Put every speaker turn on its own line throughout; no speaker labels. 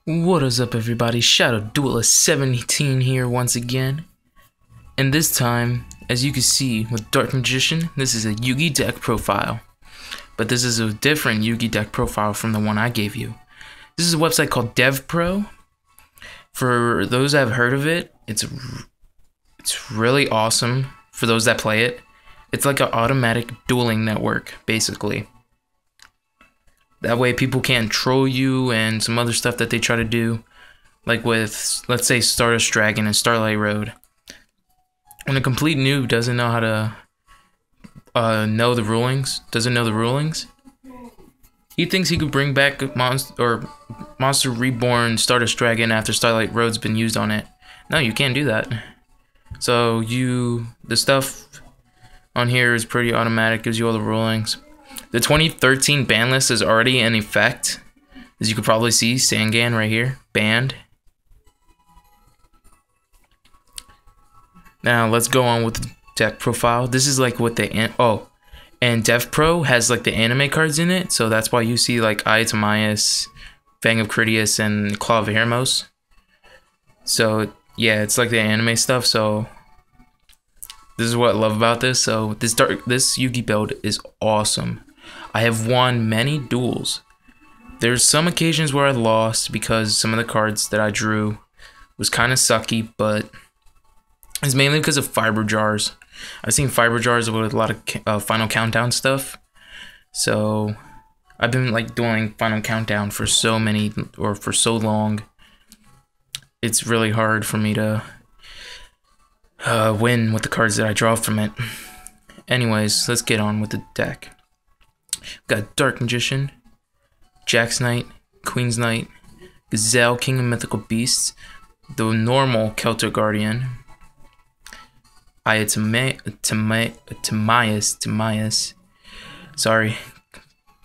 What is up, everybody? Shadow Duelist 17 here once again. And this time, as you can see with Dark Magician, this is a Yugi deck profile. But this is a different Yugi deck profile from the one I gave you. This is a website called DevPro. For those that have heard of it, it's really awesome for those that play it. It's like an automatic dueling network, basically. That way people can't troll you and some other stuff that they try to do. Like with, let's say, Stardust Dragon and Starlight Road. When a complete noob doesn't know how to know the rulings, he thinks he could bring back Monster Reborn Stardust Dragon after Starlight Road's been used on it. No, you can't do that. So the stuff on here is pretty automatic, gives you all the rulings. The 2013 ban list is already in effect. As you can probably see, Sangan right here, banned. Now let's go on with the deck profile. This is like what and DevPro has like the anime cards in it, so that's why you see like Ayatamias, Fang of Critias, and Claw of Hermos. So yeah, it's like the anime stuff. So this is what I love about this. So this Yugi build is awesome. I have won many duels. There's some occasions where I lost because some of the cards that I drew was kind of sucky, but it's mainly because of fiber jars. I've seen fiber jars with a lot of Final Countdown stuff. So I've been like doing Final Countdown for so long. It's really hard for me to win with the cards that I draw from it. Anyways, let's get on with the deck. We've got Dark Magician, Jack's Knight, Queen's Knight, Gazelle, King of Mythical Beasts, the normal Celtic Guardian, Ayatamias. Sorry,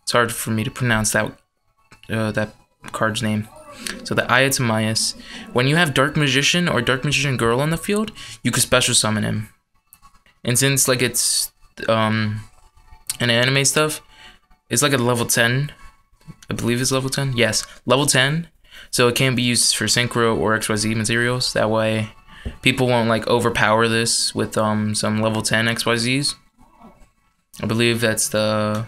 it's hard for me to pronounce that card's name. So the Ayatamias. When you have Dark Magician or Dark Magician Girl on the field, you can special summon him. And since like it's an anime stuff, it's like a level 10. I believe it's level 10. Yes, level 10. So it can be used for Synchro or XYZ materials. That way people won't like overpower this with some level 10 XYZs. I believe that's I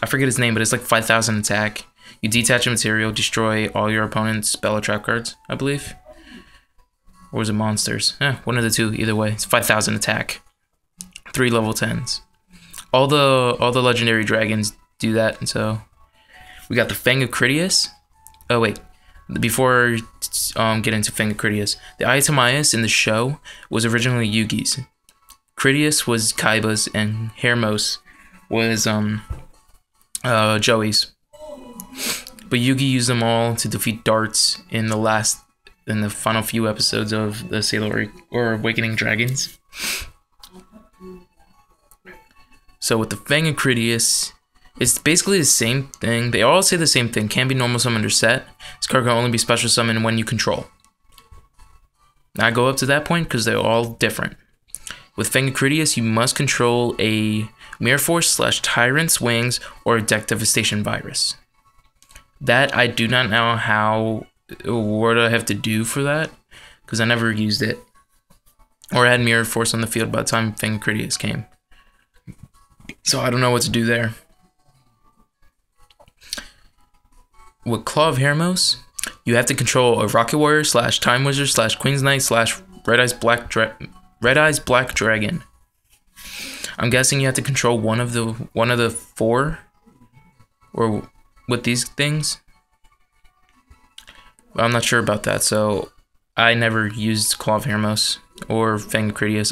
forget his name, but it's like 5,000 attack. You detach a material, destroy all your opponent's spell or trap cards, I believe. Or is it monsters? One of the two, either way. It's 5,000 attack. 3 level 10s. All the legendary dragons do that, and so we got the Fang of Critias. Oh wait, before get into Fang of Critias, the Ayatamias in the show was originally Yugi's. Critias was Kaiba's, and Hermos was Joey's. But Yugi used them all to defeat Darts in the final few episodes of the Sailor or Awakening Dragons. So with the Fang of Critias, it's basically the same thing. They all say the same thing. Can be normal summoned or set. This card can only be special summoned when you control. I go up to that point because they're all different. With Fang of Critias, you must control a Mirror Force / Tyrant's Wings or a Deck Devastation Virus. That I do not know what I have to do for that, because I never used it. Or I had Mirror Force on the field by the time Fang of Critias came. So I don't know what to do there. With Claw of Hermos, you have to control a Rocket Warrior / Time Wizard / Queen's Knight / Red Eyes Black Dragon. I'm guessing you have to control one of the 4, or with these things. I'm not sure about that, so I never used Claw of Hermos or Fang of Critias.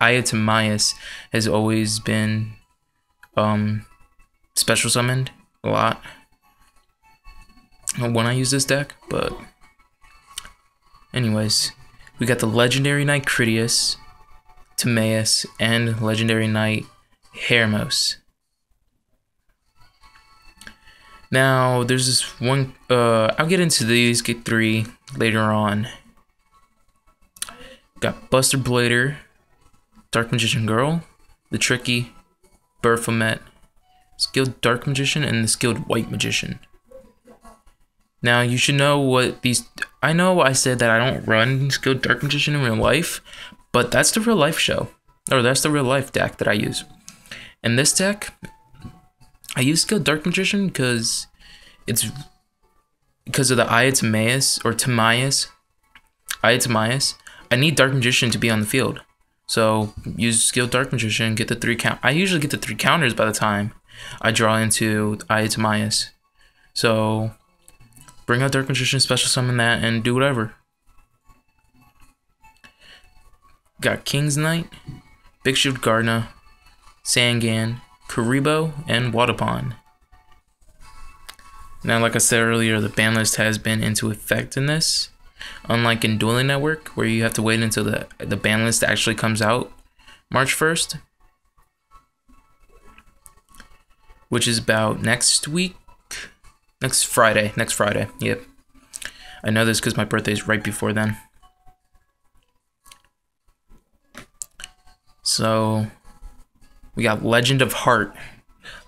Ayatamias has always been special summoned a lot when I use this deck, but anyways, we got the Legendary Knight Critias, Timaeus, and Legendary Knight Hermos. Now, there's this one, I'll get into these 3 later on. Got Buster Blader, Dark Magician Girl, the Tricky, Baphomet, skilled Dark Magician, and the skilled White Magician. Now you should know what these. I know I said that I don't run Skilled Dark Magician in real life, but that's the real life show, or that's the real life deck that I use. And this deck, I use Skilled Dark Magician because it's because of the Eye of Timaeus or Timaeus. Eye of Timaeus. I need Dark Magician to be on the field, so use Skilled Dark Magician. Get the 3 count. I usually get the 3 counters by the time I draw into Eye of Timaeus. So bring out Dark Magician, special summon that, and do whatever. Got King's Knight, Big Shield Gardna, Sangan, Karibo, and Wadapon. Now, like I said earlier, the ban list has been into effect in this. Unlike in Dueling Network, where you have to wait until the ban list actually comes out March 1st. Which is about next week. Next Friday. Yep. I know this because my birthday is right before then. So we got Legend of Heart.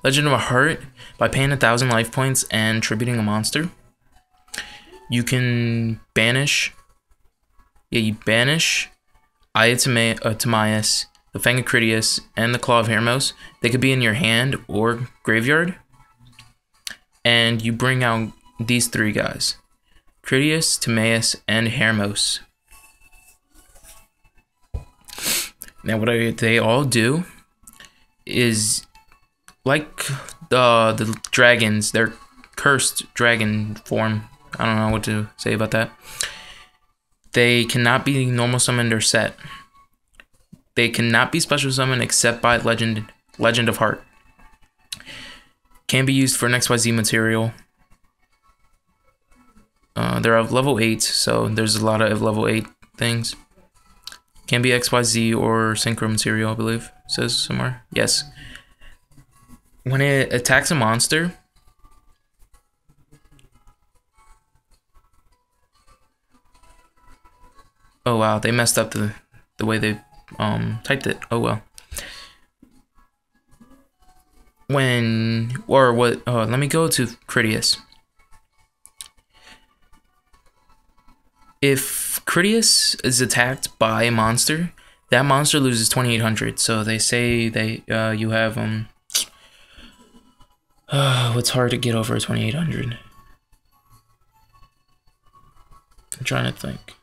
Legend of Heart, by paying 1,000 life points and tributing a monster, you can banish. Yeah, you banish Eye of Timaeus, the Fang of Critias, and the Claw of Hermos. They could be in your hand or graveyard. And you bring out these 3 guys: Critias, Timaeus, and Hermos. Now, what they all do is, like the dragons, they're cursed dragon form. I don't know what to say about that. They cannot be normal summoned or set. They cannot be special summoned except by Legend of Heart. Can be used for an XYZ material. They're of level 8, so there's a lot of level 8 things. Can be XYZ or Synchro material, I believe. It says somewhere. Yes. When it attacks a monster, oh wow, they messed up the way they typed it. Oh well. Let me go to Critias. If Critias is attacked by a monster, that monster loses 2,800. So they say you have what's hard to get over 2,800? I'm trying to think.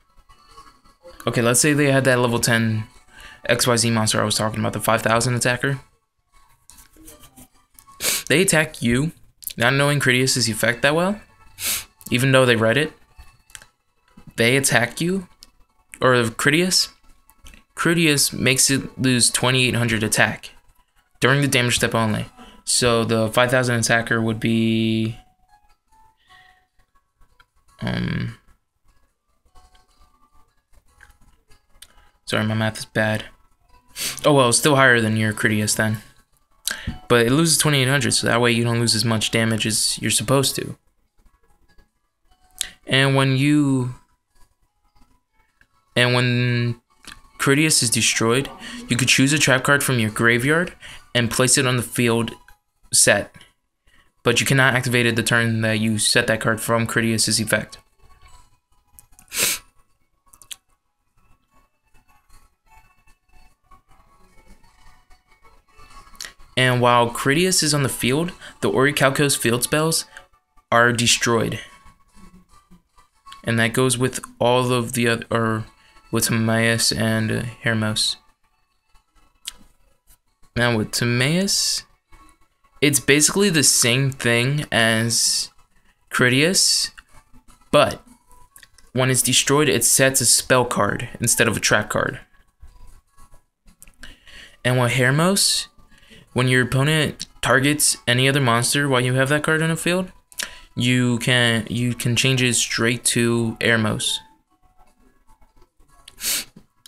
Okay, let's say they had that level 10 XYZ monster I was talking about, the 5,000 attacker. They attack you, not knowing Critias' effect that well, even though they read it. They attack you, or Critias. Critias makes it lose 2,800 attack during the damage step only. So the 5,000 attacker would be sorry, my math is bad. Oh well, it's still higher than your Critias then. But it loses 2,800, so that way you don't lose as much damage as you're supposed to. And when Critias is destroyed, you could choose a trap card from your graveyard and place it on the field set. But you cannot activate it the turn that you set that card from Critias' effect. And while Critias is on the field, the Orichalcos field spells are destroyed. And that goes with all of the other, or with Timaeus and Hermos. Now with Timaeus, it's basically the same thing as Critias, but when it's destroyed, it sets a spell card instead of a trap card. And with Hermos, when your opponent targets any other monster while you have that card on the field, you can change it straight to Hermos.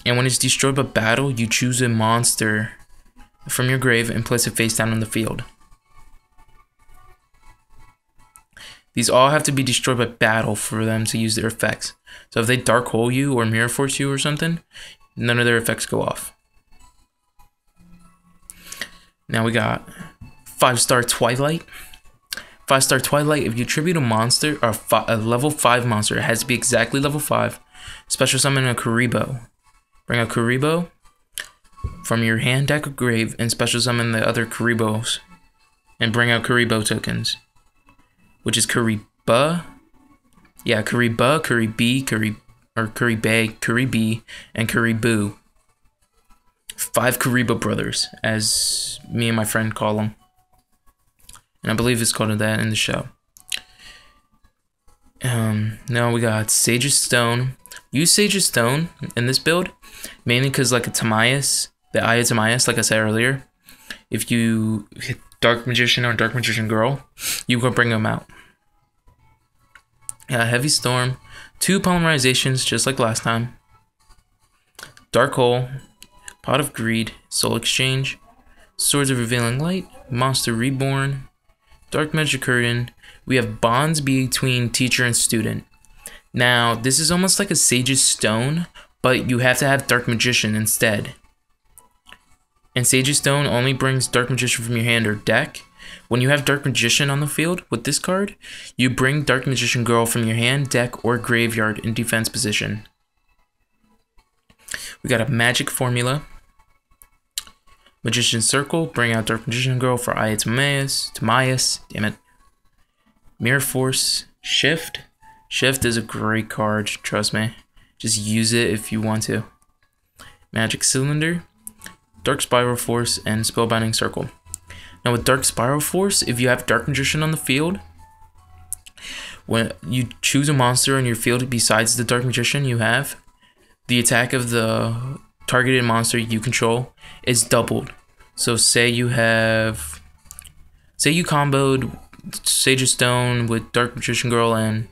And when it's destroyed by battle, you choose a monster from your grave and place it face down on the field. These all have to be destroyed by battle for them to use their effects. So if they Dark Hole you or Mirror Force you or something, none of their effects go off. Now we got 5-star Twilight. 5-star Twilight. If you tribute a monster or a level 5 monster, it has to be exactly level 5. Special summon a Kuribo. Bring a Kuribo from your hand, deck, or grave, and special summon the other Kuribos. And bring out Kuribo tokens, which is Kuriba. Yeah, Kuriba, Kuribi, Kuribe, Kuribi, and Kuribu. 5 Kuribo brothers, as me and my friend call them. And I believe it's called that in the show. Now we got Sage's Stone. Use Sage's Stone in this build, mainly because like a Timaeus, the Eye of Timaeus, like I said earlier, if you hit Dark Magician or Dark Magician Girl, you can bring them out. Heavy Storm, 2 polymerizations just like last time. Dark Hole, Pot of Greed, Soul Exchange, Swords of Revealing Light, Monster Reborn, Dark Magic Curtain. We have bonds between teacher and student. Now, this is almost like a Sage's Stone, but you have to have Dark Magician instead. And Sage's Stone only brings Dark Magician from your hand or deck. When you have Dark Magician on the field with this card, you bring Dark Magician Girl from your hand, deck, or graveyard in defense position. We got a Magic Formula. Magician Circle, bring out Dark Magician Girl for Eye of Timaeus, damn it. Mirror Force, Shift. Shift is a great card, trust me. Just use it if you want to. Magic Cylinder, Dark Spiral Force, and Spellbinding Circle. Now with Dark Spiral Force, if you have Dark Magician on the field, when you choose a monster in your field besides the Dark Magician you have, the attack of the targeted monster you control is doubled. So say you comboed Sage's Stone with Dark Magician Girl and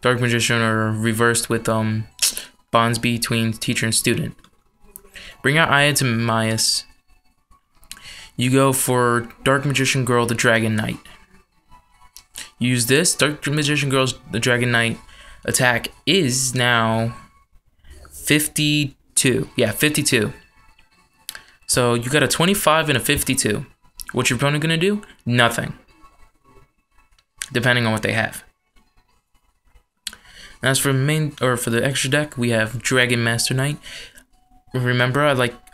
Dark Magician, or reversed with bonds between teacher and student. Bring out Eye of Timaeus. You go for Dark Magician Girl, the Dragon Knight. Use this. Dark Magician Girl's the Dragon Knight attack is now 52. Yeah, 52. So you got a 25 and a 52. What's your opponent gonna do? Nothing. Depending on what they have. As for the extra deck, we have Dragon Master Knight. Remember,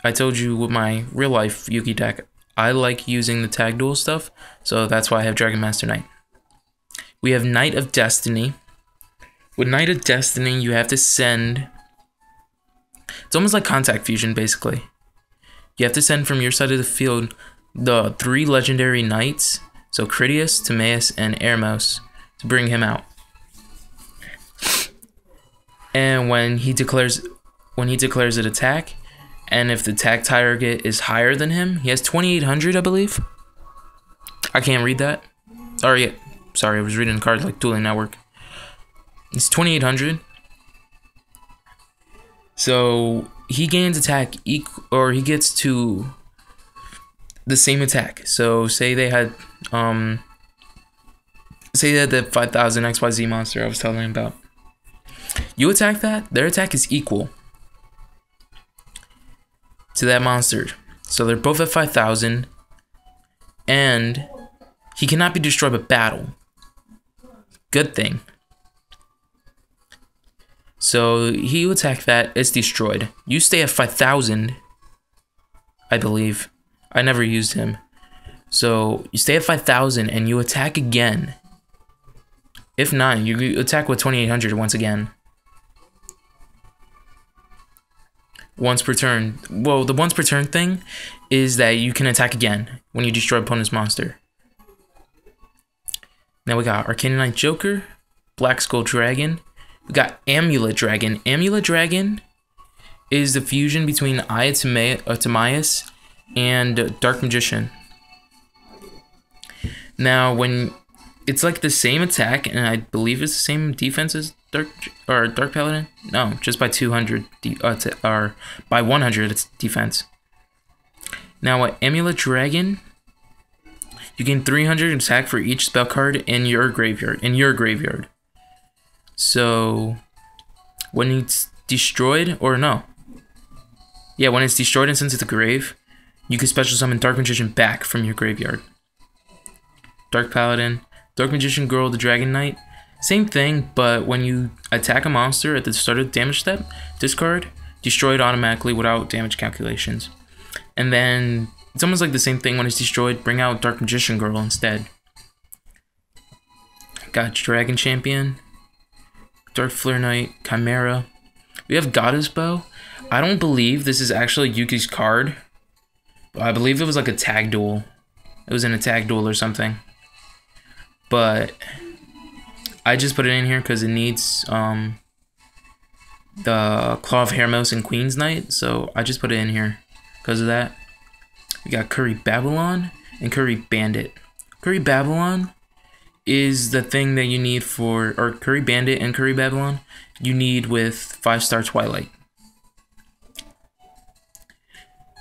I told you with my real life Yugi deck, I like using the tag duel stuff, so that's why I have Dragon Master Knight. We have Knight of Destiny. With Knight of Destiny, you have to send. It's almost like Contact Fusion, basically. You have to send from your side of the field the 3 legendary knights, so Critias, Timaeus, and Eremos, to bring him out. And when he declares an attack, and if the attack target is higher than him, he has 2800, I believe. I can't read that. Sorry, I was reading the card like Dueling Network. It's 2800. So he gains attack or he gets to the same attack. So say they had the 5000 XYZ monster I was telling you about. You attack that, their attack is equal to that monster. So they're both at 5000, and he cannot be destroyed by battle. Good thing. So he will attack that, it's destroyed. You stay at 5000, I believe. I never used him. So you stay at 5000 and you attack again. If not, you attack with 2800 once again. Once per turn. Well, the once per turn thing is that you can attack again when you destroy opponent's monster. Now we got Arcana Knight Joker, Black Skull Dragon. We got Amulet Dragon. Amulet Dragon is the fusion between Eye of Timaeus and Dark Magician. Now, when it's like the same attack, and I believe it's the same defense as Dark Paladin. No, just by 200 or by 100 it's defense. Now, what Amulet Dragon, you gain 300 attack for each spell card in your graveyard. So when it's destroyed, or no, yeah, when it's destroyed and sent to the grave, you can special summon Dark Magician back from your graveyard. Dark Paladin, Dark Magician Girl, the Dragon Knight. Same thing, but when you attack a monster at the start of the damage step, discard, destroy it automatically without damage calculations. And then it's almost like the same thing when it's destroyed, bring out Dark Magician Girl instead. Got Dragon Champion, Dark Flare Knight, Chimera. We have Goddess Bow. I don't believe this is actually Yugi's card. I believe it was like a tag duel. It was in a tag duel or something. But I just put it in here because it needs the Claw of Hermos and Queen's Knight. So I just put it in here because of that. We got Curry Babylon and Curry Bandit. Curry Babylon is the thing that you need for, or Curry Bandit and Curry Babylon, you need with 5-star Twilight.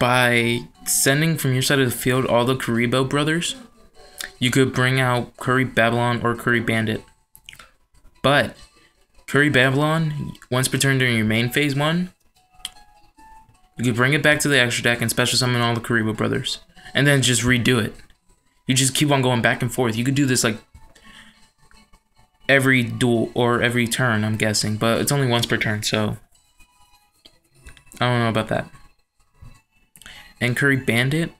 By sending from your side of the field all the Karibo brothers, you could bring out Curry Babylon or Curry Bandit. But Curry Babylon, once per turn during your main phase 1, you could bring it back to the extra deck and special summon all the Karibo brothers. And then just redo it. You just keep on going back and forth. You could do this like every duel or every turn, I'm guessing. But it's only once per turn, so I don't know about that. And Curry Bandit,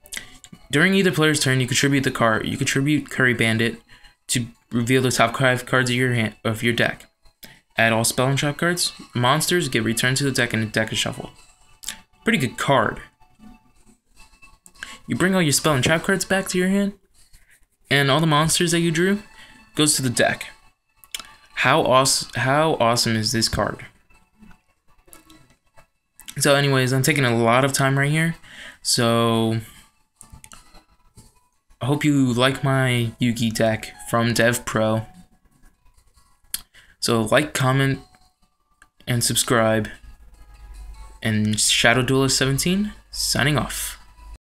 during either player's turn, you contribute the card. You contribute Curry Bandit to reveal the top 5 cards of your deck. Add all spell and trap cards. Monsters get returned to the deck and the deck is shuffled. Pretty good card. You bring all your spell and trap cards back to your hand, and all the monsters that you drew goes to the deck. How awesome is this card? So anyways, I'm taking a lot of time right here. So I hope you like my Yugi deck from Dev Pro. So like, comment, and subscribe. And Shadow Duelist 17 signing off.